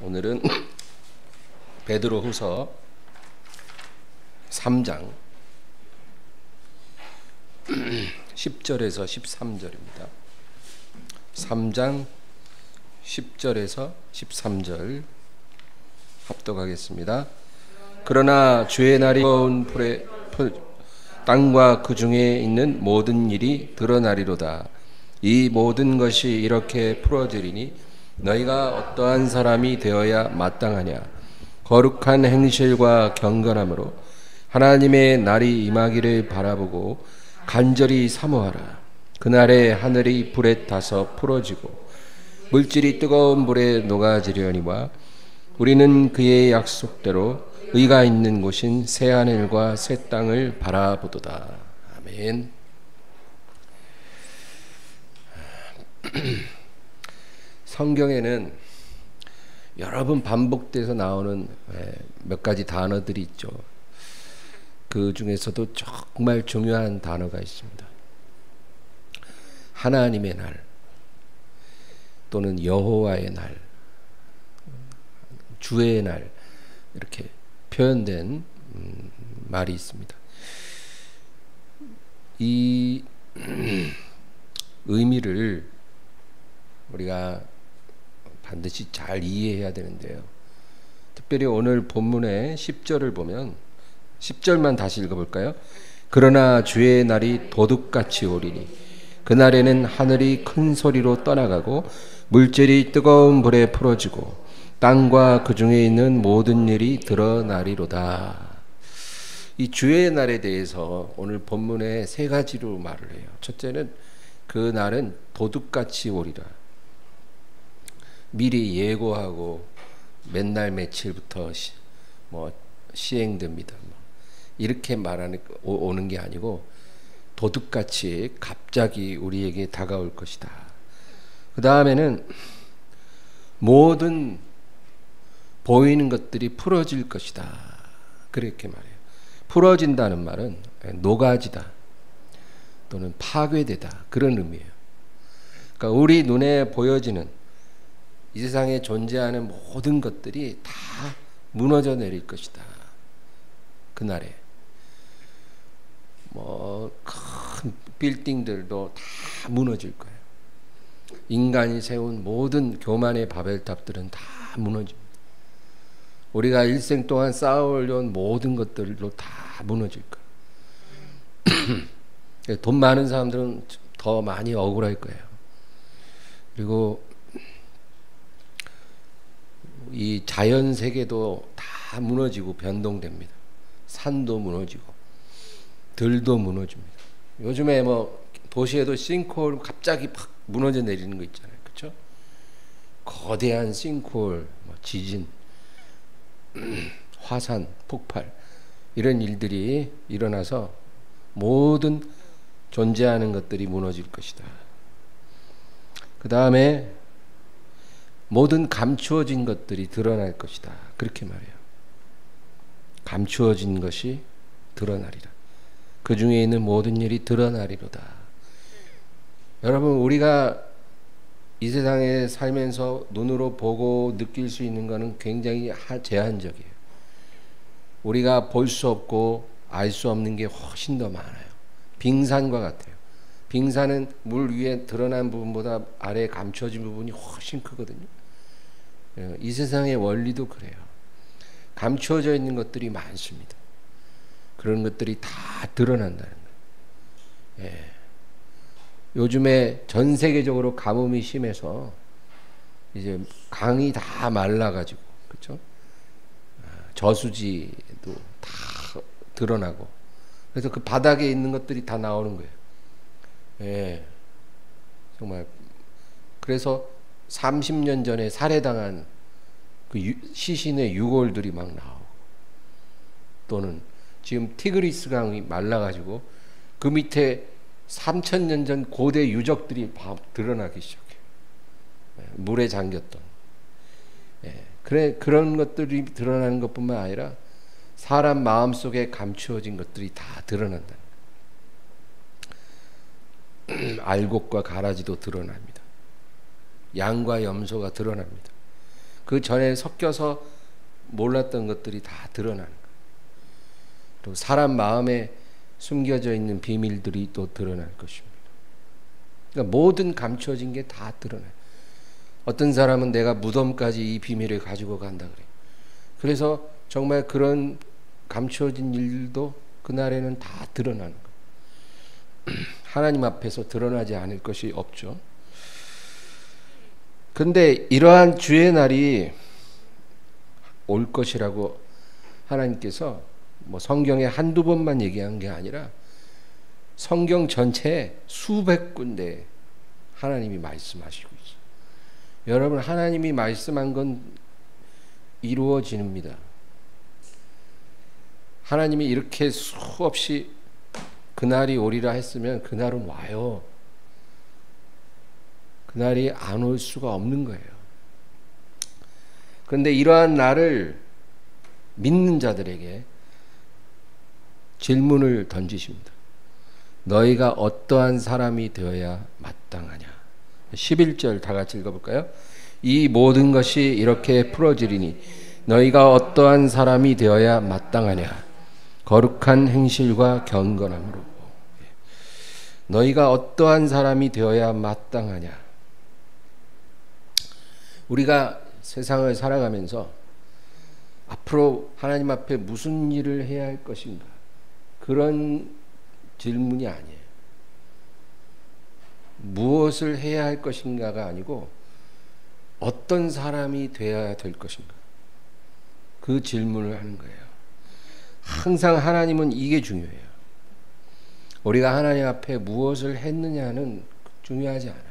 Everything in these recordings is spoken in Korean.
오늘은 베드로후서 3장 10절에서 13절입니다. 3장 10절에서 13절 합독하겠습니다. 그러나 주의 날이 온 풀에 땅과 그 중에 있는 모든 일이 드러나리로다. 이 모든 것이 이렇게 풀어지리니 너희가 어떠한 사람이 되어야 마땅하냐. 거룩한 행실과 경건함으로 하나님의 날이 임하기를 바라보고 간절히 사모하라. 그날에 하늘이 불에 타서 풀어지고 물질이 뜨거운 물에 녹아지려니와 우리는 그의 약속대로 의가 있는 곳인 새 하늘과 새 땅을 바라보도다. 아멘. 성경에는 여러 번 반복돼서 나오는 몇 가지 단어들이 있죠. 그 중에서도 정말 중요한 단어가 있습니다. 하나님의 날 또는 여호와의 날, 주의 날 이렇게 표현된 말이 있습니다. 이 의미를 우리가 반드시 잘 이해해야 되는데요. 특별히 오늘 본문의 10절을 보면 10절만 다시 읽어볼까요? 그러나 주의 날이 도둑같이 오리니 그날에는 하늘이 큰 소리로 떠나가고 물질이 뜨거운 불에 풀어지고 땅과 그 중에 있는 모든 일이 드러나리로다. 이 주의 날에 대해서 오늘 본문에 세 가지로 말을 해요. 첫째는 그 날은 도둑같이 오리라. 미리 예고하고 맨날 며칠부터 시행됩니다. 이렇게 말하는 오는 게 아니고 도둑같이 갑자기 우리에게 다가올 것이다. 그 다음에는 모든 보이는 것들이 풀어질 것이다. 그렇게 말해요. 풀어진다는 말은 녹아지다 또는 파괴되다 그런 의미예요. 그러니까 우리 눈에 보여지는 이 세상에 존재하는 모든 것들이 다 무너져 내릴 것이다. 그날에 큰 빌딩들도 다 무너질 거예요. 인간이 세운 모든 교만의 바벨탑들은 다 무너집니다. 우리가 일생 동안 쌓아올려온 모든 것들도 다 무너질 거예요. 돈 많은 사람들은 더 많이 억울할 거예요. 그리고 이 자연 세계도 다 무너지고 변동됩니다. 산도 무너지고 들도 무너집니다. 요즘에 도시에도 싱크홀 갑자기 팍 무너져 내리는 거 있잖아요. 그렇죠? 거대한 싱크홀, 지진, 화산, 폭발 이런 일들이 일어나서 모든 존재하는 것들이 무너질 것이다. 그 다음에 모든 감추어진 것들이 드러날 것이다. 그렇게 말해요. 감추어진 것이 드러나리라. 그 중에 있는 모든 일이 드러나리로다. 여러분, 우리가 이 세상에 살면서 눈으로 보고 느낄 수 있는 것은 굉장히 제한적이에요. 우리가 볼 수 없고 알 수 없는 게 훨씬 더 많아요. 빙산과 같아요. 빙산은 물 위에 드러난 부분보다 아래에 감춰진 부분이 훨씬 크거든요. 이 세상의 원리도 그래요. 감추어져 있는 것들이 많습니다. 그런 것들이 다 드러난다는 거예요. 요즘에 전 세계적으로 가뭄이 심해서 이제 강이 다 말라가지고, 그렇죠? 저수지도 다 드러나고, 그래서 그 바닥에 있는 것들이 다 나오는 거예요. 정말. 그래서 30년 전에 살해당한 그 시신의 유골들이 막 나오고, 또는 지금 티그리스 강이 말라가지고 그 밑에 3000년 전 고대 유적들이 드러나기 시작해요. 물에 잠겼던. 그런 것들이 드러나는 것뿐만 아니라 사람 마음속에 감추어진 것들이 다 드러난다. 알곡과 가라지도 드러납니다. 양과 염소가 드러납니다. 그 전에 섞여서 몰랐던 것들이 다 드러나는 거예요. 또 사람 마음에 숨겨져 있는 비밀들이 또 드러날 것입니다. 그러니까 모든 감춰진 게 다 드러나요. 어떤 사람은 내가 무덤까지 이 비밀을 가지고 간다 그래요. 그래서 정말 그런 감춰진 일도 그날에는 다 드러나는 거예요. 하나님 앞에서 드러나지 않을 것이 없죠. 근데 이러한 주의 날이 올 것이라고 하나님께서 뭐 성경에 한두 번만 얘기한 게 아니라 성경 전체에 수백 군데 하나님이 말씀하시고 있어요. 여러분, 하나님이 말씀한 건 이루어집니다. 하나님이 이렇게 수없이 그날이 오리라 했으면 그날은 와요. 그날이 안 올 수가 없는 거예요. 그런데 이러한 날을 믿는 자들에게 질문을 던지십니다. 너희가 어떠한 사람이 되어야 마땅하냐? 11절 다 같이 읽어볼까요? 이 모든 것이 이렇게 풀어지리니 너희가 어떠한 사람이 되어야 마땅하냐? 거룩한 행실과 경건함으로. 너희가 어떠한 사람이 되어야 마땅하냐? 우리가 세상을 살아가면서 앞으로 하나님 앞에 무슨 일을 해야 할 것인가? 그런 질문이 아니에요. 무엇을 해야 할 것인가가 아니고 어떤 사람이 되어야 될 것인가? 그 질문을 하는 거예요. 항상 하나님은 이게 중요해요. 우리가 하나님 앞에 무엇을 했느냐는 중요하지 않아요.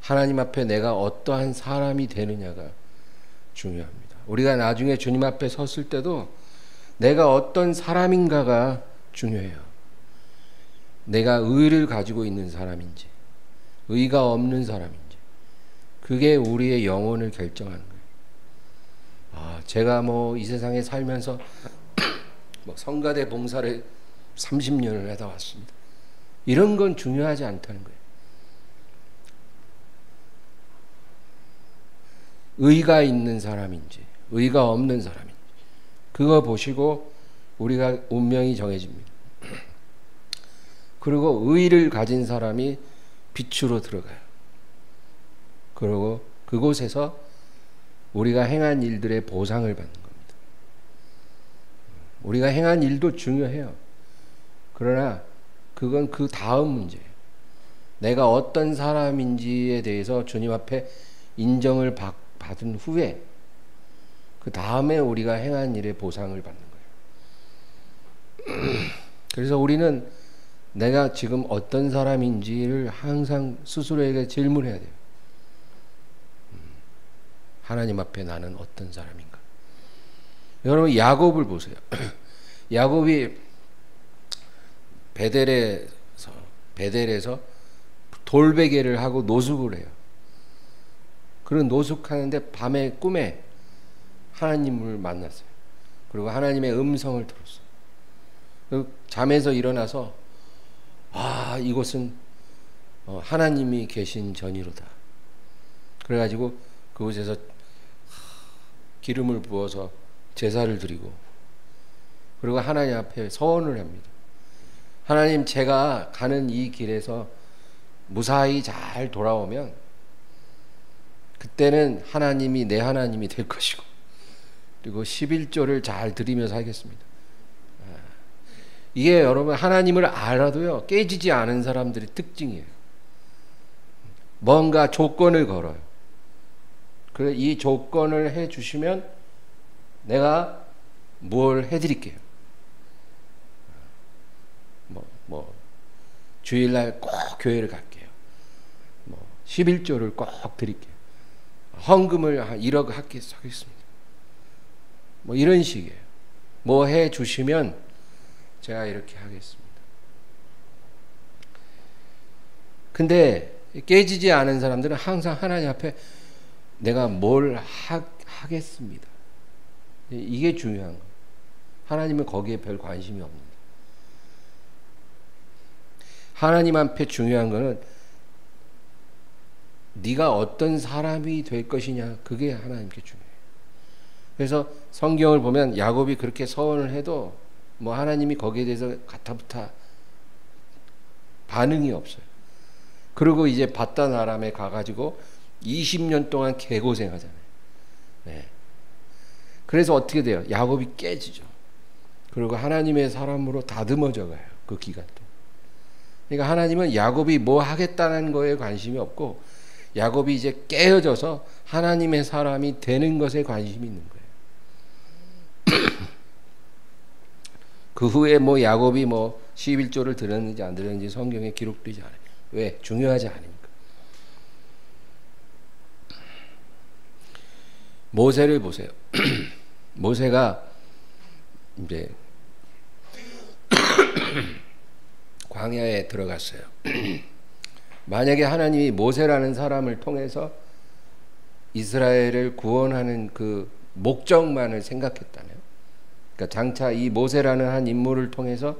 하나님 앞에 내가 어떠한 사람이 되느냐가 중요합니다. 우리가 나중에 주님 앞에 섰을 때도 내가 어떤 사람인가가 중요해요. 내가 의를 가지고 있는 사람인지 의가 없는 사람인지 그게 우리의 영혼을 결정하는 거예요. 제가 뭐 이 세상에 살면서 뭐 성가대 봉사를 30년을 하다 왔습니다. 이런 건 중요하지 않다는 거예요. 의가 있는 사람인지 의가 없는 사람인지 그거 보시고 우리가 운명이 정해집니다. 그리고 의를 가진 사람이 빛으로 들어가요. 그리고 그곳에서 우리가 행한 일들의 보상을 받는 겁니다. 우리가 행한 일도 중요해요. 그러나 그건 그 다음 문제예요. 내가 어떤 사람인지에 대해서 주님 앞에 인정을 받은 후에 그 다음에 우리가 행한 일의 보상을 받는 거예요. 그래서 우리는 내가 지금 어떤 사람인지를 항상 스스로에게 질문해야 돼요. 하나님 앞에 나는 어떤 사람인가? 여러분 야곱을 보세요. 야곱이 베델에서 돌베개를 하고 노숙을 해요. 그런 노숙하는데 밤에 꿈에 하나님을 만났어요. 그리고 하나님의 음성을 들었어요. 잠에서 일어나서 이곳은 하나님이 계신 전이로다. 그래가지고 그곳에서 기름을 부어서 제사를 드리고 그리고 하나님 앞에 서원을 합니다. 하나님, 제가 가는 이 길에서 무사히 잘 돌아오면 그때는 하나님이 내 하나님이 될 것이고 그리고 11조를 잘 드리며 살겠습니다. 이게 여러분 하나님을 알아도요 깨지지 않은 사람들의 특징이에요. 뭔가 조건을 걸어요. 그래, 이 조건을 해주시면 내가 뭘 해드릴게요. 주일날 꼭 교회를 갈게요. 11조를 꼭 드릴게요. 헌금을 1억 하겠습니다. 이런 식이에요. 뭐 해주시면 제가 이렇게 하겠습니다. 근데 깨지지 않은 사람들은 항상 하나님 앞에 내가 뭘 하겠습니다. 이게 중요한 거예요. 하나님은 거기에 별 관심이 없는데. 하나님 앞에 중요한 거는 네가 어떤 사람이 될 것이냐, 그게 하나님께 중요해요. 그래서 성경을 보면 야곱이 그렇게 서원을 해도 뭐 하나님이 거기에 대해서 가타부타 반응이 없어요. 그리고 이제 바단 아람에 가가지고 20년 동안 개고생하잖아요. 네. 그래서 어떻게 돼요? 야곱이 깨지죠. 그리고 하나님의 사람으로 다듬어져 가요. 그 기간 동안. 그러니까 하나님은 야곱이 뭐 하겠다는 거에 관심이 없고, 야곱이 이제 깨어져서 하나님의 사람이 되는 것에 관심이 있는 거예요. 그 후에 뭐 야곱이 뭐 11조를 들었는지 안 들었는지 성경에 기록되지 않아요. 왜? 중요하지 않으니까. 모세를 보세요. 모세가 이제 광야에 들어갔어요. 만약에 하나님이 모세라는 사람을 통해서 이스라엘을 구원하는 그 목적만을 생각했다면, 그러니까 장차 이 모세라는 한 인물을 통해서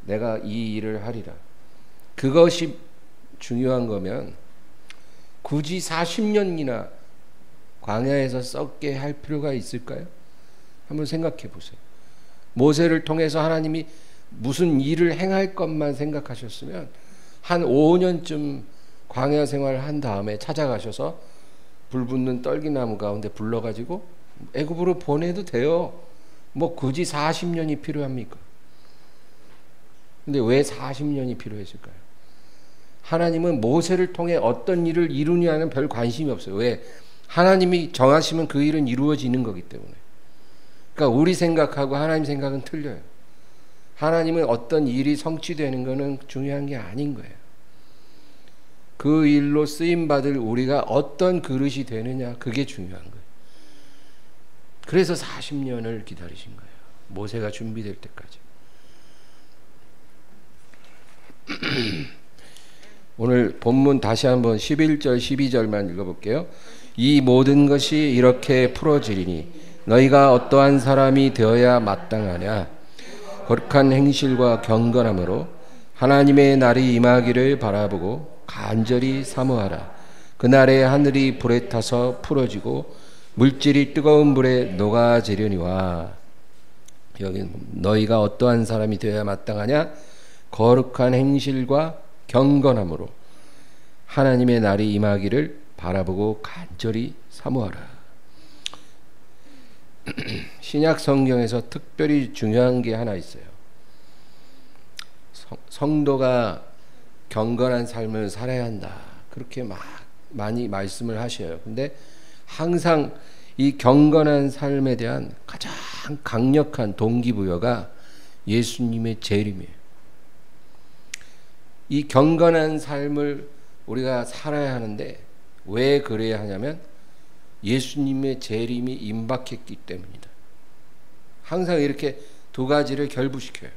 내가 이 일을 하리라, 그것이 중요한 거면 굳이 40년이나 광야에서 썩게 할 필요가 있을까요? 한번 생각해 보세요. 모세를 통해서 하나님이 무슨 일을 행할 것만 생각하셨으면 한 5년쯤 광야 생활을 한 다음에 찾아가셔서 불 붙는 떨기나무 가운데 불러가지고 애굽으로 보내도 돼요. 뭐 굳이 40년이 필요합니까? 근데 왜 40년이 필요했을까요? 하나님은 모세를 통해 어떤 일을 이루냐는 별 관심이 없어요. 왜? 하나님이 정하시면 그 일은 이루어지는 거기 때문에. 그러니까 우리 생각하고 하나님 생각은 틀려요. 하나님은 어떤 일이 성취되는 것은 중요한 게 아닌 거예요. 그 일로 쓰임받을 우리가 어떤 그릇이 되느냐, 그게 중요한 거예요. 그래서 40년을 기다리신 거예요. 모세가 준비될 때까지. 오늘 본문 다시 한번 11절 12절만 읽어볼게요. 이 모든 것이 이렇게 풀어지리니 너희가 어떠한 사람이 되어야 마땅하냐, 거룩한 행실과 경건함으로 하나님의 날이 임하기를 바라보고 간절히 사모하라. 그날에 하늘이 불에 타서 풀어지고 물질이 뜨거운 물에 녹아지려니와. 여기 너희가 어떠한 사람이 되어야 마땅하냐, 거룩한 행실과 경건함으로 하나님의 날이 임하기를 바라보고 간절히 사모하라. 신약 성경에서 특별히 중요한 게 하나 있어요. 성도가 경건한 삶을 살아야 한다, 그렇게 많이 말씀을 하셔요. 근데 항상 이 경건한 삶에 대한 가장 강력한 동기부여가 예수님의 재림이에요. 이 경건한 삶을 우리가 살아야 하는데 왜 그래야 하냐면 예수님의 재림이 임박했기 때문이다. 항상 이렇게 두 가지를 결부시켜요.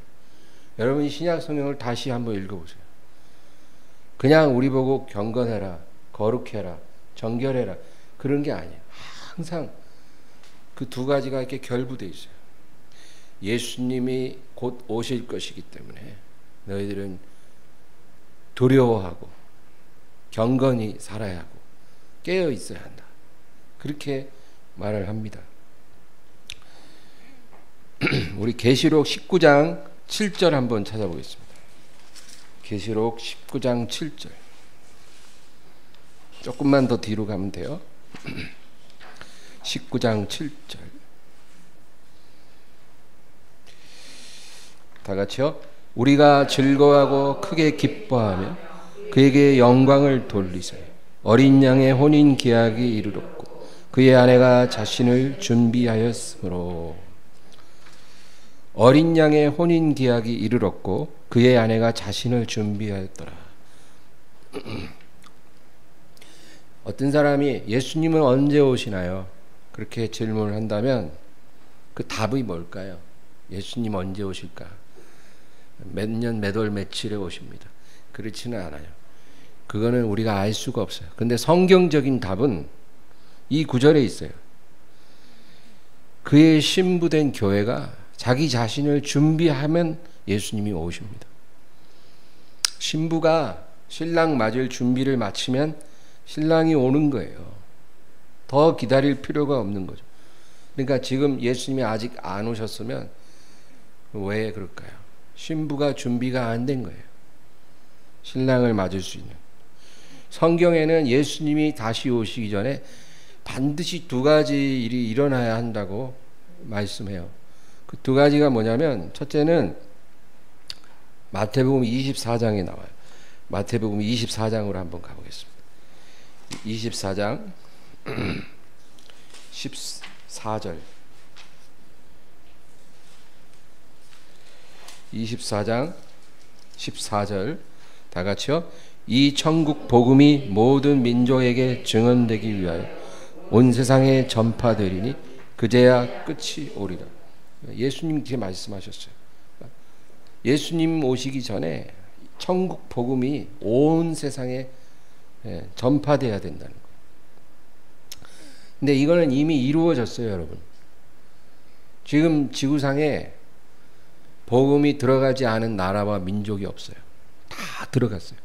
여러분이 신약 성경을 다시 한번 읽어보세요. 그냥 우리 보고 경건해라, 거룩해라, 정결해라, 그런 게 아니에요. 항상 그 두 가지가 이렇게 결부되어 있어요. 예수님이 곧 오실 것이기 때문에 너희들은 두려워하고 경건히 살아야 하고 깨어 있어야 한다, 그렇게 말을 합니다. 우리 계시록 19장 7절 한번 찾아보겠습니다. 계시록 19장 7절. 조금만 더 뒤로 가면 돼요. 19장 7절. 다 같이요. 우리가 즐거워하고 크게 기뻐하며 그에게 영광을 돌리세. 어린 양의 혼인 계약이 이르렀고 그의 아내가 자신을 준비하였으므로. 어린 양의 혼인 계약이 이르렀고 그의 아내가 자신을 준비하였더라. 어떤 사람이 예수님은 언제 오시나요? 그렇게 질문을 한다면 그 답이 뭘까요? 예수님 언제 오실까? 몇 년, 몇 월, 며칠에 오십니다. 그렇지는 않아요. 그거는 우리가 알 수가 없어요. 근데 성경적인 답은 이 구절에 있어요. 그의 신부된 교회가 자기 자신을 준비하면 예수님이 오십니다. 신부가 신랑 맞을 준비를 마치면 신랑이 오는 거예요. 더 기다릴 필요가 없는 거죠. 그러니까 지금 예수님이 아직 안 오셨으면 왜 그럴까요? 신부가 준비가 안 된 거예요. 신랑을 맞을 수 있는. 성경에는 예수님이 다시 오시기 전에 반드시 두 가지 일이 일어나야 한다고 말씀해요. 그 두 가지가 뭐냐면, 첫째는 마태복음 24장에 나와요. 마태복음 24장으로 한번 가보겠습니다. 24장 14절. 24장 14절 다 같이요. 이 천국 복음이 모든 민족에게 증언되기 위하여 온 세상에 전파되리니 그제야 끝이 오리라. 예수님 이렇게 말씀하셨어요. 예수님 오시기 전에 천국 복음이 온 세상에 전파돼야 된다는 거예요. 근데 이거는 이미 이루어졌어요, 여러분. 지금 지구상에 복음이 들어가지 않은 나라와 민족이 없어요. 다 들어갔어요.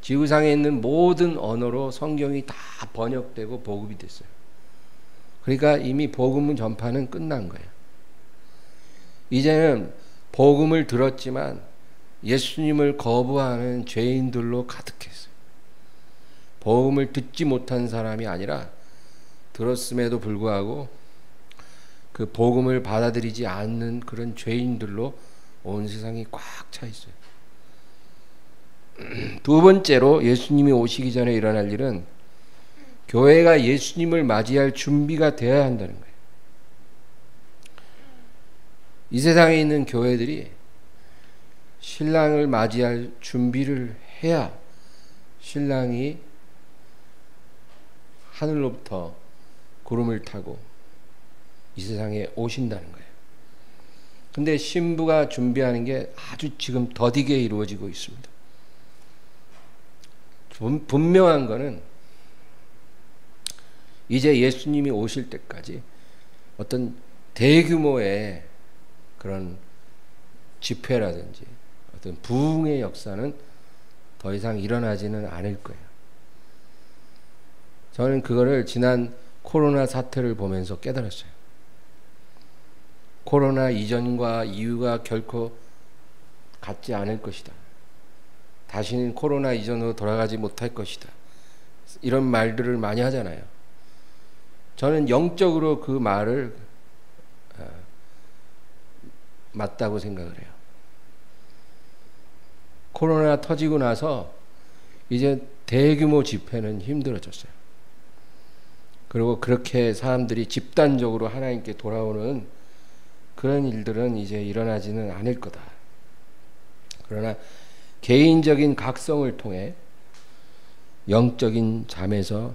지구상에 있는 모든 언어로 성경이 다 번역되고 복음이 됐어요. 그러니까 이미 복음 전파는 끝난 거예요. 이제는 복음을 들었지만 예수님을 거부하는 죄인들로 가득했어요. 복음을 듣지 못한 사람이 아니라 들었음에도 불구하고 그 복음을 받아들이지 않는 그런 죄인들로 온 세상이 꽉 차 있어요. 두 번째로 예수님이 오시기 전에 일어날 일은 교회가 예수님을 맞이할 준비가 되어야 한다는 거예요. 이 세상에 있는 교회들이 신랑을 맞이할 준비를 해야 신랑이 하늘로부터 구름을 타고 이 세상에 오신다는 거예요. 근데 신부가 준비하는 게 아주 지금 더디게 이루어지고 있습니다. 분명한 거는 이제 예수님이 오실 때까지 어떤 대규모의 그런 집회라든지 어떤 부흥의 역사는 더 이상 일어나지는 않을 거예요. 저는 그거를 지난 코로나 사태를 보면서 깨달았어요. 코로나 이전과 이후가 결코 같지 않을 것이다. 다시는 코로나 이전으로 돌아가지 못할 것이다. 이런 말들을 많이 하잖아요. 저는 영적으로 그 말을 맞다고 생각을 해요. 코로나 터지고 나서 이제 대규모 집회는 힘들어졌어요. 그리고 그렇게 사람들이 집단적으로 하나님께 돌아오는 그런 일들은 이제 일어나지는 않을 거다. 그러나 개인적인 각성을 통해 영적인 잠에서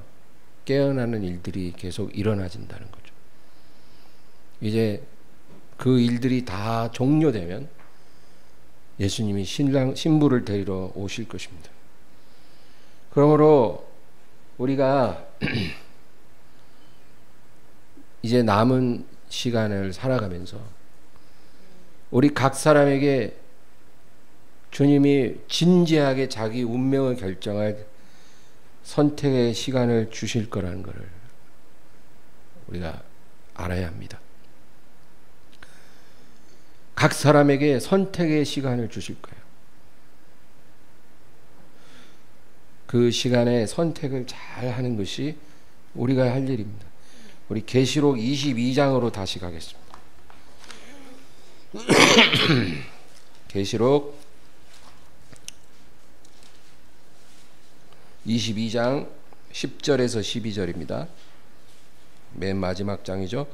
깨어나는 일들이 계속 일어나진다는 거죠. 이제 그 일들이 다 종료되면 예수님이 신부를 데리러 오실 것입니다. 그러므로 우리가 이제 남은 시간을 살아가면서 우리 각 사람에게 주님이 진지하게 자기 운명을 결정할 선택의 시간을 주실 거라는 것을 우리가 알아야 합니다. 각 사람에게 선택의 시간을 주실 거예요. 그 시간에 선택을 잘 하는 것이 우리가 할 일입니다. 우리 계시록 22장으로 다시 가겠습니다. 계시록 22장 10절에서 12절입니다. 맨 마지막 장이죠.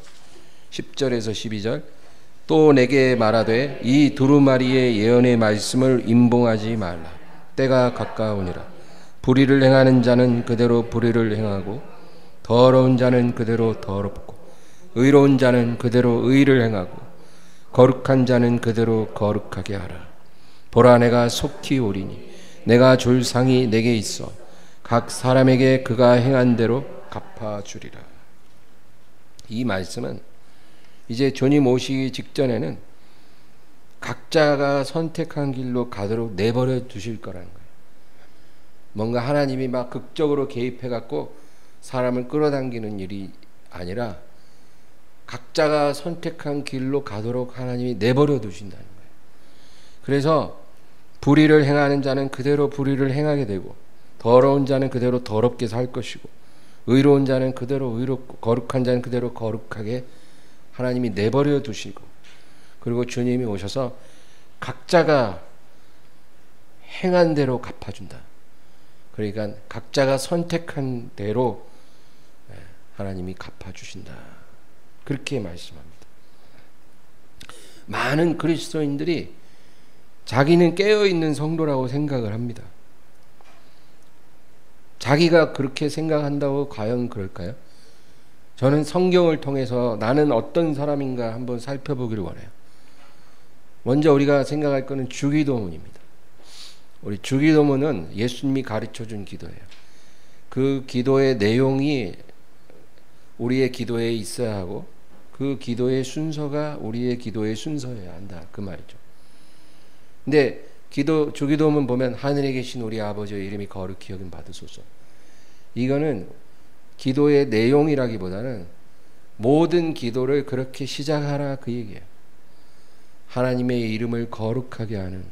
10절에서 12절. 또 내게 말하되 이 두루마리의 예언의 말씀을 임봉하지 말라. 때가 가까우니라. 불의를 행하는 자는 그대로 불의를 행하고 더러운 자는 그대로 더럽고 의로운 자는 그대로 의를 행하고 거룩한 자는 그대로 거룩하게 하라. 보라, 내가 속히 오리니 내가 줄 상이 내게 있어 각 사람에게 그가 행한 대로 갚아주리라. 이 말씀은 이제 주님 오시기 직전에는 각자가 선택한 길로 가도록 내버려 두실 거라는 거예요. 뭔가 하나님이 막 극적으로 개입해 갖고 사람을 끌어당기는 일이 아니라 각자가 선택한 길로 가도록 하나님이 내버려 두신다는 거예요. 그래서 불의를 행하는 자는 그대로 불의를 행하게 되고, 더러운 자는 그대로 더럽게 살 것이고, 의로운 자는 그대로 의롭고, 거룩한 자는 그대로 거룩하게 하나님이 내버려 두시고, 그리고 주님이 오셔서 각자가 행한 대로 갚아준다. 그러니까 각자가 선택한 대로 하나님이 갚아주신다. 그렇게 말씀합니다. 많은 그리스도인들이 자기는 깨어있는 성도라고 생각을 합니다. 자기가 그렇게 생각한다고 과연 그럴까요? 저는 성경을 통해서 나는 어떤 사람인가 한번 살펴보기를 원해요. 먼저 우리가 생각할 것은 주기도문입니다. 우리 주기도문은 예수님이 가르쳐준 기도예요. 그 기도의 내용이 우리의 기도에 있어야 하고, 그 기도의 순서가 우리의 기도의 순서여야 한다, 그 말이죠. 근데 주기도문 보면 하늘에 계신 우리 아버지의 이름이 거룩히 여김 받으소서. 이거는 기도의 내용이라기보다는 모든 기도를 그렇게 시작하라, 그 얘기예요. 하나님의 이름을 거룩하게 하는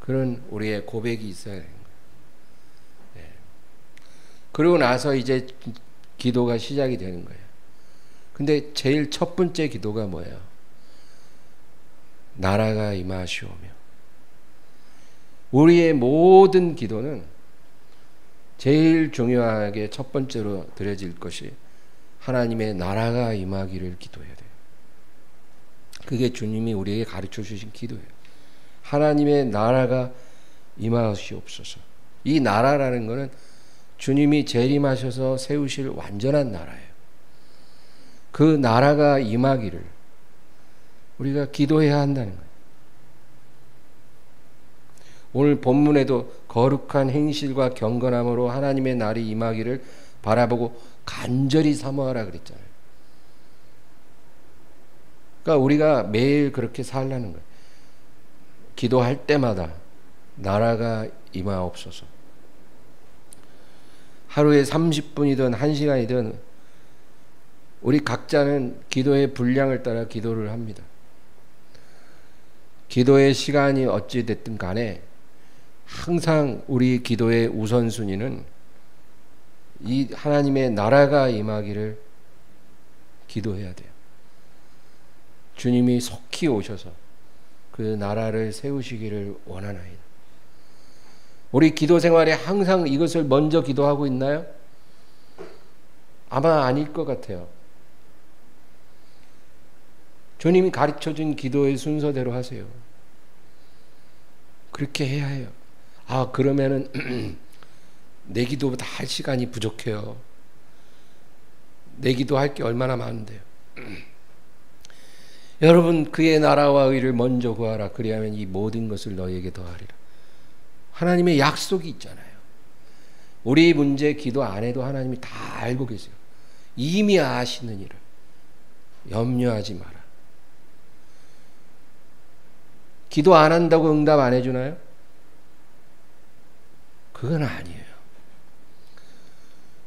그런 우리의 고백이 있어야 되는 거예요. 네. 그러고 나서 이제 기도가 시작이 되는 거예요. 근데 제일 첫 번째 기도가 뭐예요? 나라가 임하시오며. 우리의 모든 기도는 제일 중요하게 첫 번째로 드려질 것이 하나님의 나라가 임하기를 기도해야 돼요. 그게 주님이 우리에게 가르쳐 주신 기도예요. 하나님의 나라가 임하시옵소서. 이 나라라는 것은 주님이 재림하셔서 세우실 완전한 나라예요. 그 나라가 임하기를 우리가 기도해야 한다는 거예요. 오늘 본문에도 거룩한 행실과 경건함으로 하나님의 날이 임하기를 바라보고 간절히 사모하라 그랬잖아요. 그러니까 우리가 매일 그렇게 살라는 거예요. 기도할 때마다 나라가 임하옵소서. 하루에 30분이든 1시간이든 우리 각자는 기도의 분량을 따라 기도를 합니다. 기도의 시간이 어찌 됐든 간에 항상 우리 기도의 우선순위는 이 하나님의 나라가 임하기를 기도해야 돼요. 주님이 속히 오셔서 그 나라를 세우시기를 원하나이다. 우리 기도 생활에 항상 이것을 먼저 기도하고 있나요? 아마 아닐 것 같아요. 주님이 가르쳐준 기도의 순서대로 하세요. 그렇게 해야 해요. 아, 그러면은 내 기도보다 할 시간이 부족해요. 내 기도할 게 얼마나 많은데요. 여러분, 그의 나라와 의를 먼저 구하라. 그리하면 이 모든 것을 너희에게 더하리라. 하나님의 약속이 있잖아요. 우리 문제 기도 안 해도 하나님이 다 알고 계세요. 이미 아시는 일을 염려하지 마라. 기도 안 한다고 응답 안 해주나요? 그건 아니에요.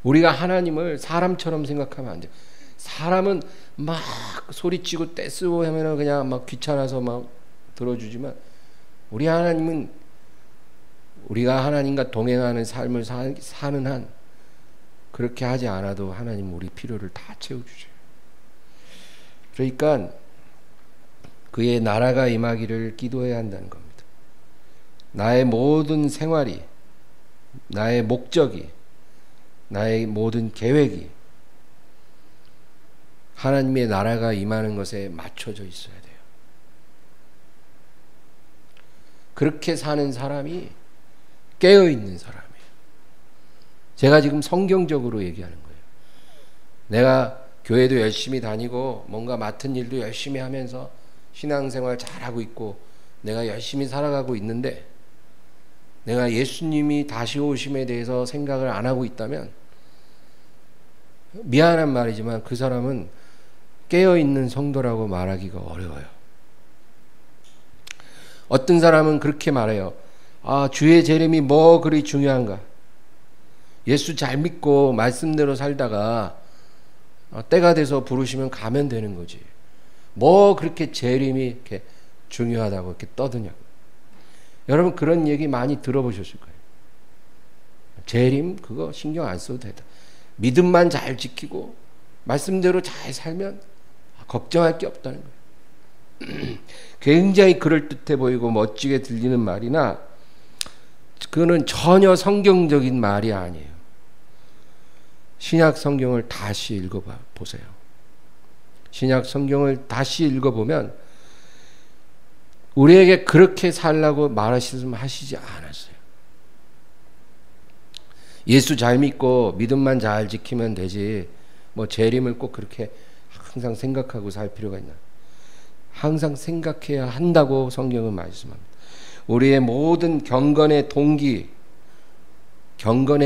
우리가 하나님을 사람처럼 생각하면 안 돼요. 사람은 막 소리치고 떼쓰고 하면 그냥 막 귀찮아서 막 들어주지만, 우리 하나님은 우리가 하나님과 동행하는 삶을 사는 한 그렇게 하지 않아도 하나님 우리 필요를 다 채워주세요. 그러니까 그의 나라가 임하기를 기도해야 한다는 겁니다. 나의 모든 생활이, 나의 목적이, 나의 모든 계획이 하나님의 나라가 임하는 것에 맞춰져 있어야 돼요. 그렇게 사는 사람이 깨어있는 사람이에요. 제가 지금 성경적으로 얘기하는 거예요. 내가 교회도 열심히 다니고 뭔가 맡은 일도 열심히 하면서 신앙생활 잘하고 있고 내가 열심히 살아가고 있는데, 내가 예수님이 다시 오심에 대해서 생각을 안 하고 있다면 미안한 말이지만 그 사람은 깨어있는 성도라고 말하기가 어려워요. 어떤 사람은 그렇게 말해요. 주의 재림이 뭐 그리 중요한가? 예수 잘 믿고 말씀대로 살다가 때가 돼서 부르시면 가면 되는 거지. 뭐 그렇게 재림이 이렇게 중요하다고 이렇게 떠드냐고. 여러분 그런 얘기 많이 들어보셨을 거예요. 재림 그거 신경 안 써도 되다. 믿음만 잘 지키고 말씀대로 잘 살면 걱정할 게 없다는 거예요. 굉장히 그럴듯해 보이고 멋지게 들리는 말이나 그거는 전혀 성경적인 말이 아니에요. 신약 성경을 다시 읽어보세요. 신약 성경을 다시 읽어보면 우리에게 그렇게 살라고 말하시지 않았어요. 예수 잘 믿고 믿음만 잘 지키면 되지 뭐 재림을 꼭 그렇게 항상 생각하고 살 필요가 있나? 항상 생각해야 한다고 성경은 말씀합니다. 우리의 모든 경건의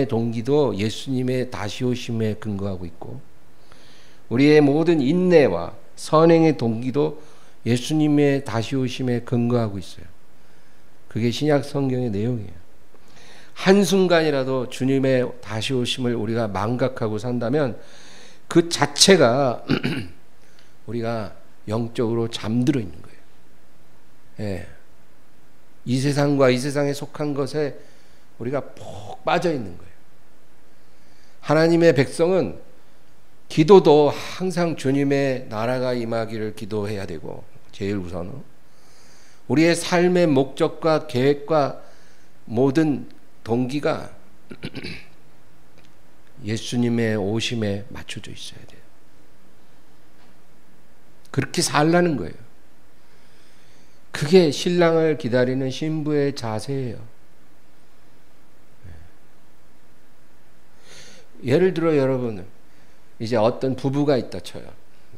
동기도 예수님의 다시 오심에 근거하고 있고 우리의 모든 인내와 선행의 동기도 예수님의 다시 오심에 근거하고 있어요. 그게 신약 성경의 내용이에요. 한순간이라도 주님의 다시 오심을 우리가 망각하고 산다면 그 자체가 우리가 영적으로 잠들어 있는 거예요. 예. 이 세상과 이 세상에 속한 것에 우리가 푹 빠져 있는 거예요. 하나님의 백성은 기도도 항상 주님의 나라가 임하기를 기도해야 되고 제일 우선은 우리의 삶의 목적과 계획과 모든 동기가 예수님의 오심에 맞춰져 있어야 돼요. 그렇게 살라는 거예요. 그게 신랑을 기다리는 신부의 자세예요. 예를 들어 여러분 이제 어떤 부부가 있다 쳐요.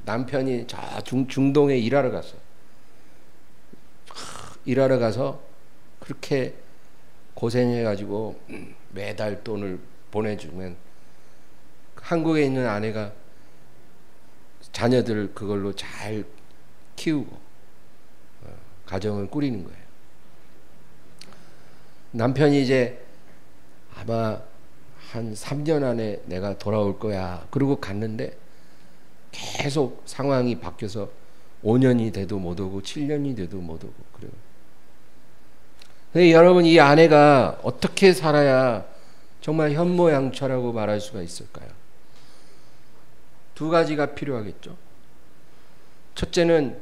남편이 저 중동에 일하러 가서 그렇게 고생해가지고 매달 돈을 보내주면 한국에 있는 아내가 자녀들 그걸로 잘 키우고 가정을 꾸리는 거예요. 남편이 이제 아마 한 3년 안에 내가 돌아올 거야. 그러고 갔는데 계속 상황이 바뀌어서 5년이 돼도 못 오고 7년이 돼도 못 오고 그래요. 근데 여러분 이 아내가 어떻게 살아야 정말 현모양처라고 말할 수가 있을까요? 두 가지가 필요하겠죠. 첫째는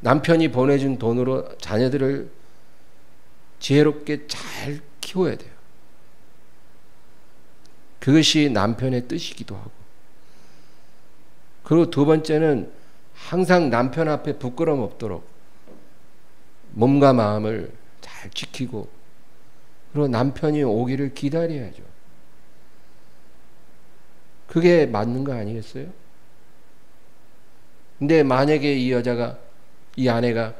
남편이 보내준 돈으로 자녀들을 지혜롭게 잘 키워야 돼요. 그것이 남편의 뜻이기도 하고. 그리고 두 번째는 항상 남편 앞에 부끄럼 없도록 몸과 마음을 잘 지키고 그리고 남편이 오기를 기다려야죠. 그게 맞는 거 아니겠어요? 근데 만약에 이 아내가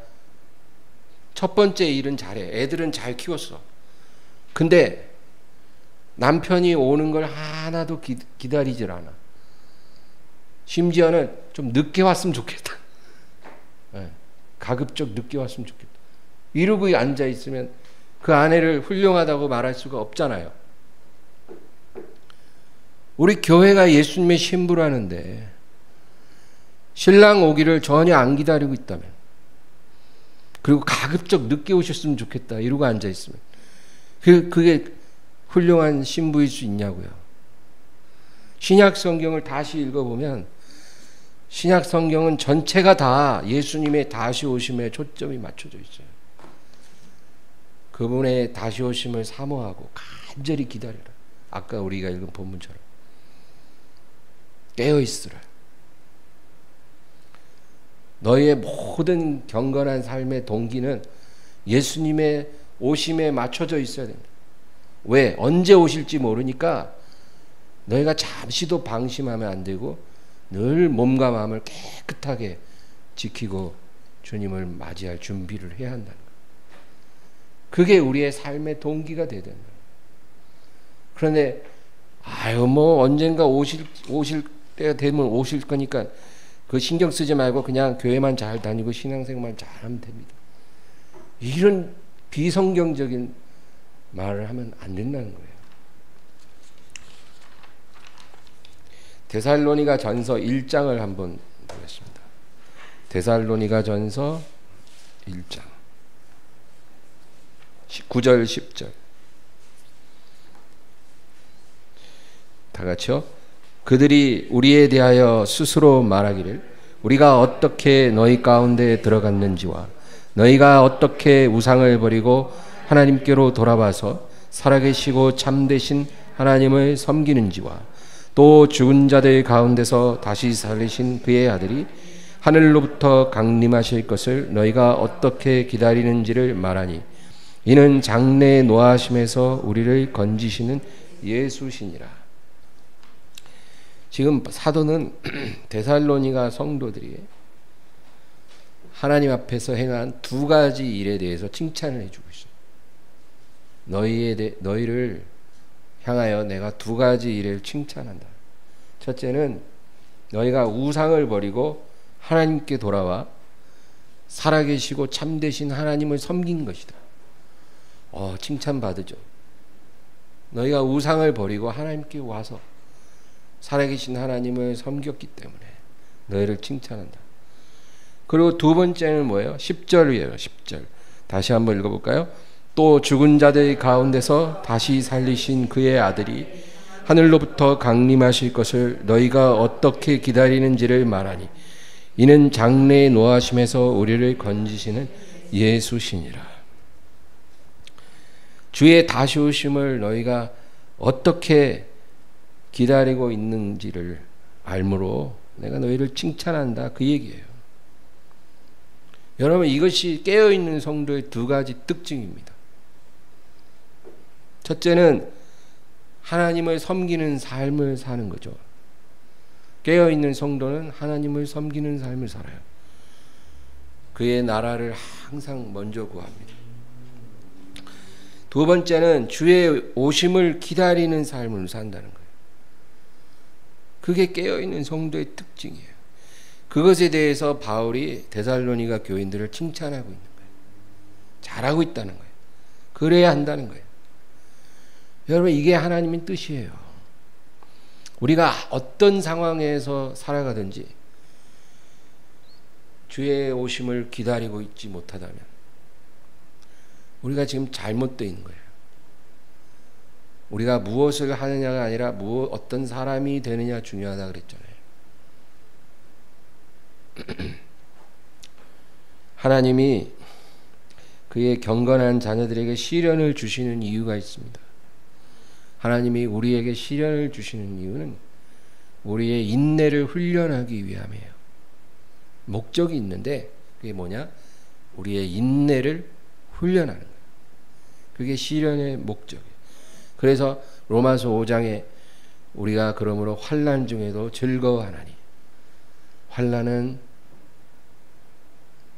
첫 번째 일은 잘해. 애들은 잘 키웠어. 근데 남편이 오는 걸 하나도 기다리질 않아. 심지어는 좀 늦게 왔으면 좋겠다. 네, 가급적 늦게 왔으면 좋겠다. 이러고 앉아있으면 그 아내를 훌륭하다고 말할 수가 없잖아요. 우리 교회가 예수님의 신부라는데 신랑 오기를 전혀 안 기다리고 있다면 그리고 가급적 늦게 오셨으면 좋겠다 이러고 앉아있으면 그게 훌륭한 신부일 수 있냐고요. 신약 성경을 다시 읽어보면 신약 성경은 전체가 다 예수님의 다시 오심에 초점이 맞춰져 있어요. 그분의 다시 오심을 사모하고 간절히 기다려라. 아까 우리가 읽은 본문처럼 깨어있으라. 너희의 모든 경건한 삶의 동기는 예수님의 오심에 맞춰져 있어야 됩니다. 왜? 언제 오실지 모르니까 너희가 잠시도 방심하면 안 되고 늘 몸과 마음을 깨끗하게 지키고 주님을 맞이할 준비를 해야 한다는 거예요. 그게 우리의 삶의 동기가 돼야 된다. 그런데 뭐 언젠가 오실 때가 되면 오실 거니까 그 신경 쓰지 말고 그냥 교회만 잘 다니고 신앙생활만 잘하면 됩니다. 이런 비성경적인 말을 하면 안 된다는 거예요. 데살로니가 전서 1장을 한번 보겠습니다. 데살로니가 전서 1장 9절 10절 다 같이요. 그들이 우리에 대하여 스스로 말하기를 우리가 어떻게 너희 가운데 들어갔는지와 너희가 어떻게 우상을 버리고 하나님께로 돌아와서 살아계시고 참되신 하나님을 섬기는지와 또 죽은 자들 가운데서 다시 살리신 그의 아들이 하늘로부터 강림하실 것을 너희가 어떻게 기다리는지를 말하니 이는 장래의 노하심에서 우리를 건지시는 예수시니라. 지금 사도는 데살로니가 성도들이 하나님 앞에서 행한 두 가지 일에 대해서 칭찬을 해주고 있어요. 너희를 향하여 내가 두 가지 일을 칭찬한다. 첫째는 너희가 우상을 버리고 하나님께 돌아와 살아계시고 참되신 하나님을 섬긴 것이다. 칭찬받으죠. 너희가 우상을 버리고 하나님께 와서 살아계신 하나님을 섬겼기 때문에 너희를 칭찬한다. 그리고 두 번째는 뭐예요? 10절이에요. 10절 다시 한번 읽어볼까요? 또 죽은 자들 가운데서 다시 살리신 그의 아들이 하늘로부터 강림하실 것을 너희가 어떻게 기다리는지를 말하니 이는 장래의 노하심에서 우리를 건지시는 예수시니라. 주의 다시 오심을 너희가 어떻게 기다리고 있는지를 알므로 내가 너희를 칭찬한다, 그 얘기예요. 여러분, 이것이 깨어있는 성도의 두 가지 특징입니다. 첫째는 하나님을 섬기는 삶을 사는 거죠. 깨어있는 성도는 하나님을 섬기는 삶을 살아요. 그의 나라를 항상 먼저 구합니다. 두 번째는 주의 오심을 기다리는 삶을 산다는 거예요. 그게 깨어있는 성도의 특징이에요. 그것에 대해서 바울이 데살로니가 교인들을 칭찬하고 있는 거예요. 잘하고 있다는 거예요. 그래야 한다는 거예요. 여러분, 이게 하나님의 뜻이에요. 우리가 어떤 상황에서 살아가든지 주의 오심을 기다리고 있지 못하다면 우리가 지금 잘못되어 있는 거예요. 우리가 무엇을 하느냐가 아니라 어떤 사람이 되느냐 중요하다 그랬잖아요. 하나님이 그의 경건한 자녀들에게 시련을 주시는 이유가 있습니다. 하나님이 우리에게 시련을 주시는 이유는 우리의 인내를 훈련하기 위함이에요. 목적이 있는데 그게 뭐냐? 우리의 인내를 훈련하는 거예요. 그게 시련의 목적이에요. 그래서 로마서 5장에 우리가 그러므로 환난 중에도 즐거워하나니, 환난은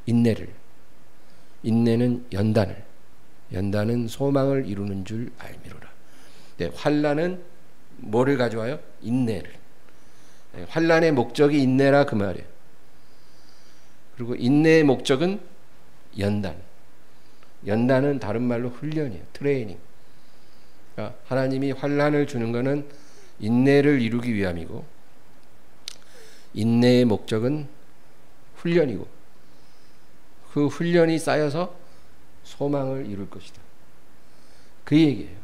인내는 연단은 소망을 이루는 줄 알미로라. 네, 환난은 뭐를 가져와요? 인내를. 네, 환난의 목적이 인내라 그 말이에요. 그리고 인내의 목적은 연단은 다른 말로 훈련이에요. 트레이닝. 그러니까 하나님이 환난을 주는 것은 인내를 이루기 위함이고, 인내의 목적은 훈련이고, 그 훈련이 쌓여서 소망을 이룰 것이다. 그 얘기예요.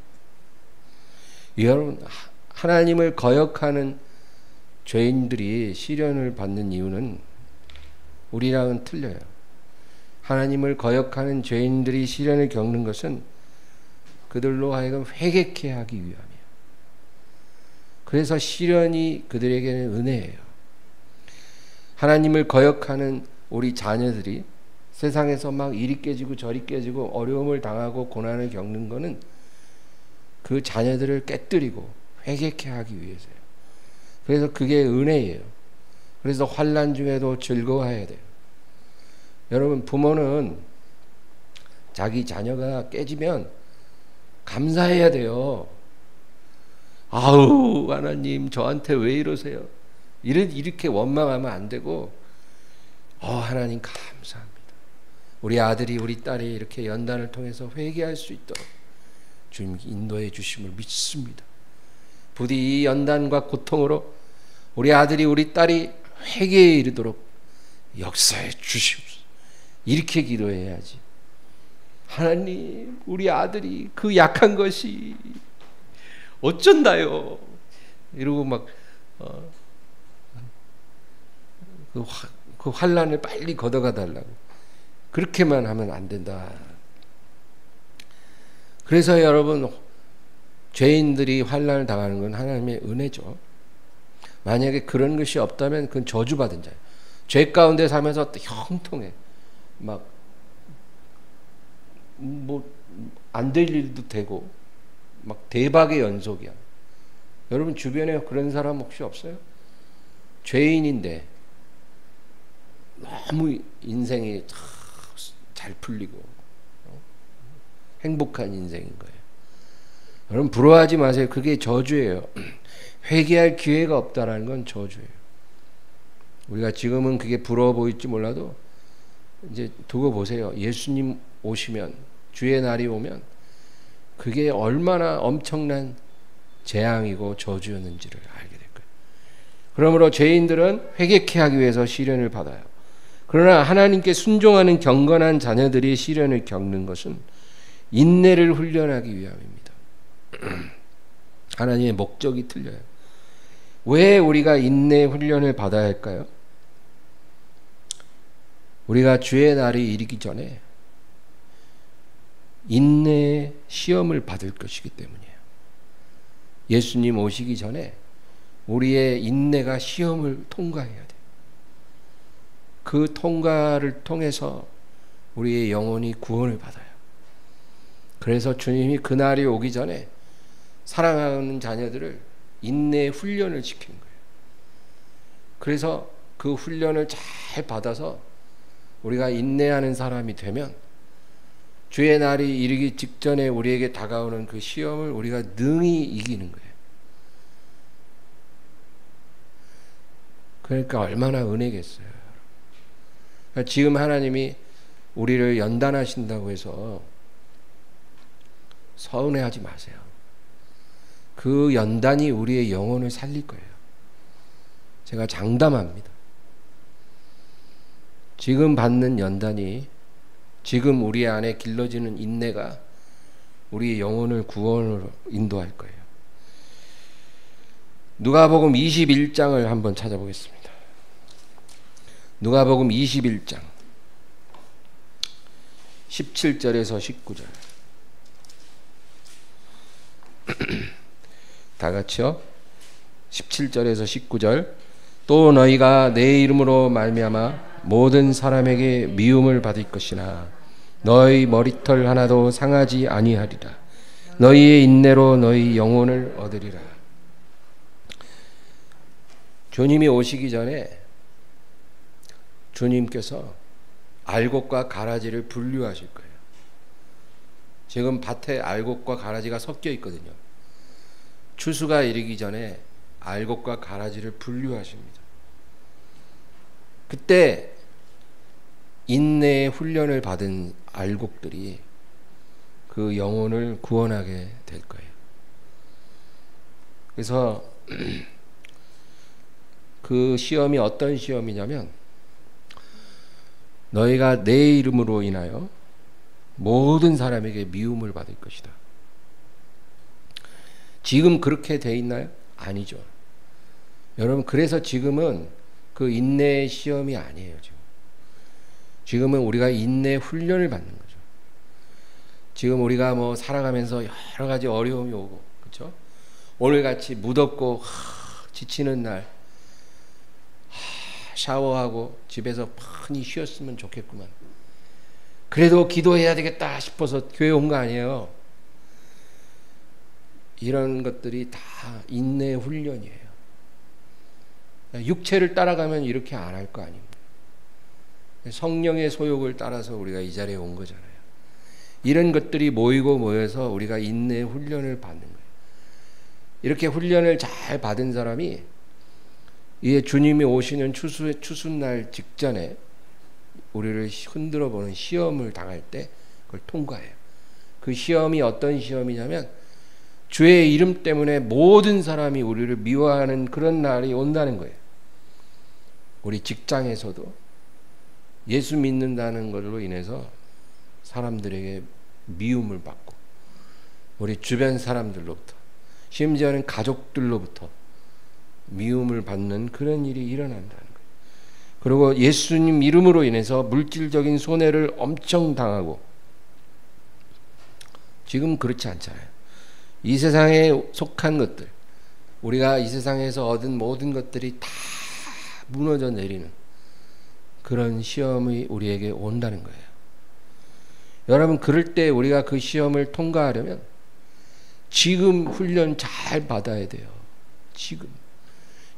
여러분, 하나님을 거역하는 죄인들이 시련을 받는 이유는 우리랑은 틀려요. 하나님을 거역하는 죄인들이 시련을 겪는 것은 그들로 하여금 회개케 하기 위함이에요. 그래서 시련이 그들에게는 은혜예요. 하나님을 거역하는 우리 자녀들이 세상에서 막 이리 깨지고 저리 깨지고 어려움을 당하고 고난을 겪는 것은 그 자녀들을 깨뜨리고 회개케 하기 위해서요. 그래서 그게 은혜예요. 그래서 환난 중에도 즐거워해야 돼요. 여러분, 부모는 자기 자녀가 깨지면 감사해야 돼요. 아우, 하나님 저한테 왜 이러세요? 이렇게 원망하면 안 되고, 하나님 감사합니다. 우리 아들이 우리 딸이 이렇게 연단을 통해서 회개할 수 있도록 주님이 인도해 주심을 믿습니다. 부디 이 연단과 고통으로 우리 아들이 우리 딸이 회개에 이르도록 역사해 주시옵소서. 이렇게 기도해야지. 하나님, 우리 아들이 그 약한 것이 어쩐다요? 이러고 막 그 환난을 빨리 걷어가 달라고 그렇게만 하면 안 된다. 그래서 여러분, 죄인들이 환난을 당하는 건 하나님의 은혜죠. 만약에 그런 것이 없다면 그건 저주받은 자예요. 죄 가운데 살면서 형통해. 막 뭐 안 될 일도 되고 막 대박의 연속이야. 여러분 주변에 그런 사람 혹시 없어요? 죄인인데 너무 인생이 잘 풀리고 행복한 인생인 거예요. 여러분 부러워하지 마세요. 그게 저주예요. 회개할 기회가 없다라는 건 저주예요. 우리가 지금은 그게 부러워 보일지 몰라도 이제 두고 보세요. 예수님 오시면, 주의 날이 오면 그게 얼마나 엄청난 재앙이고 저주였는지를 알게 될 거예요. 그러므로 죄인들은 회개케 하기 위해서 시련을 받아요. 그러나 하나님께 순종하는 경건한 자녀들이 시련을 겪는 것은 인내를 훈련하기 위함입니다. 하나님의 목적이 틀려요. 왜 우리가 인내 훈련을 받아야 할까요? 우리가 주의 날이 이르기 전에 인내의 시험을 받을 것이기 때문이에요. 예수님 오시기 전에 우리의 인내가 시험을 통과해야 돼요. 그 통과를 통해서 우리의 영혼이 구원을 받아요. 그래서 주님이 그날이 오기 전에 사랑하는 자녀들을 인내의 훈련을 시키는 거예요. 그래서 그 훈련을 잘 받아서 우리가 인내하는 사람이 되면 주의 날이 이르기 직전에 우리에게 다가오는 그 시험을 우리가 능히 이기는 거예요. 그러니까 얼마나 은혜겠어요. 그러니까 지금 하나님이 우리를 연단하신다고 해서 서운해하지 마세요. 그 연단이 우리의 영혼을 살릴 거예요. 제가 장담합니다. 지금 받는 연단이, 지금 우리 안에 길러지는 인내가 우리의 영혼을 구원으로 인도할 거예요. 누가복음 21장을 한번 찾아보겠습니다. 누가복음 21장 17절에서 19절 다 같이요. 17절에서 19절. 또 너희가 내 이름으로 말미암아 모든 사람에게 미움을 받을 것이나 너희 머리털 하나도 상하지 아니하리라. 너희의 인내로 너희 영혼을 얻으리라. 주님이 오시기 전에 주님께서 알곡과 가라지를 분류하실 거예요. 지금 밭에 알곡과 가라지가 섞여 있거든요. 추수가 이르기 전에 알곡과 가라지를 분류하십니다. 그때 인내의 훈련을 받은 알곡들이 그 영혼을 구원하게 될 거예요. 그래서 그 시험이 어떤 시험이냐면, 너희가 내 이름으로 인하여 모든 사람에게 미움을 받을 것이다. 지금 그렇게 돼 있나요? 아니죠. 여러분, 그래서 지금은 그 인내의 시험이 아니에요. 지금은 우리가 인내 훈련을 받는 거죠. 지금 우리가 뭐 살아가면서 여러 가지 어려움이 오고, 그렇죠? 오늘같이 무덥고 지치는 날 샤워하고 집에서 편히 쉬었으면 좋겠구만. 그래도 기도해야 되겠다 싶어서 교회 온 거 아니에요. 이런 것들이 다 인내의 훈련이에요. 육체를 따라가면 이렇게 안 할 거 아닙니까? 성령의 소욕을 따라서 우리가 이 자리에 온 거잖아요. 이런 것들이 모이고 모여서 우리가 인내의 훈련을 받는 거예요. 이렇게 훈련을 잘 받은 사람이 이제 주님이 오시는 추수날 직전에 우리를 흔들어 보는 시험을 당할 때 그걸 통과해요. 그 시험이 어떤 시험이냐면 주의 이름 때문에 모든 사람이 우리를 미워하는 그런 날이 온다는 거예요. 우리 직장에서도 예수 믿는다는 걸로 인해서 사람들에게 미움을 받고, 우리 주변 사람들로부터, 심지어는 가족들로부터 미움을 받는 그런 일이 일어난다는 거예요. 그리고 예수님 이름으로 인해서 물질적인 손해를 엄청 당하고, 지금 그렇지 않잖아요. 이 세상에 속한 것들, 우리가 이 세상에서 얻은 모든 것들이 다 무너져 내리는 그런 시험이 우리에게 온다는 거예요. 여러분, 그럴 때 우리가 그 시험을 통과하려면 지금 훈련 잘 받아야 돼요.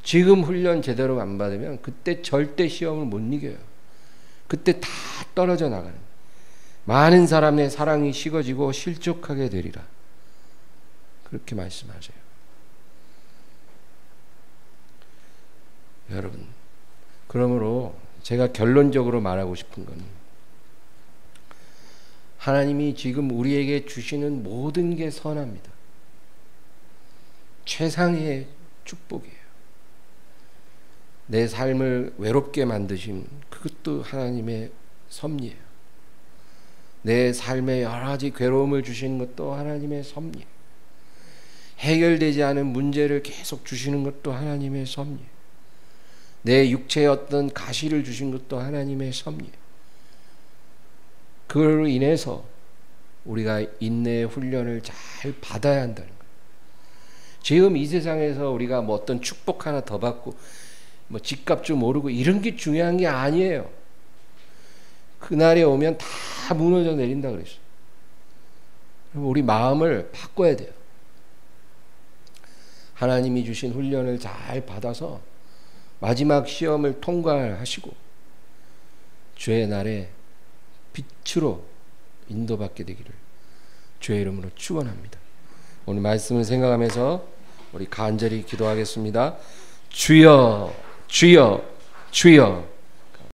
지금 훈련 제대로 안 받으면 그때 절대 시험을 못 이겨요. 그때 다 떨어져 나가는, 많은 사람의 사랑이 식어지고 실족하게 되리라, 그렇게 말씀하세요. 여러분, 그러므로 제가 결론적으로 말하고 싶은 건, 하나님이 지금 우리에게 주시는 모든 게 선합니다. 최상의 축복이에요. 내 삶을 외롭게 만드신 그것도 하나님의 섭리예요. 내 삶에 여러 가지 괴로움을 주시는 것도 하나님의 섭리예요. 해결되지 않은 문제를 계속 주시는 것도 하나님의 섭리예요. 내 육체에 어떤 가시를 주신 것도 하나님의 섭리예요. 그걸로 인해서 우리가 인내의 훈련을 잘 받아야 한다는 거예요. 지금 이 세상에서 우리가 뭐 어떤 축복 하나 더 받고 뭐 집값 좀 오르고 이런 게 중요한 게 아니에요. 그날이 오면 다 무너져 내린다 그랬어요. 우리 마음을 바꿔야 돼요. 하나님이 주신 훈련을 잘 받아서 마지막 시험을 통과하시고 주의 날에 빛으로 인도받게 되기를 주의 이름으로 축원합니다. 오늘 말씀을 생각하면서 우리 간절히 기도하겠습니다. 주여, 주여, 주여.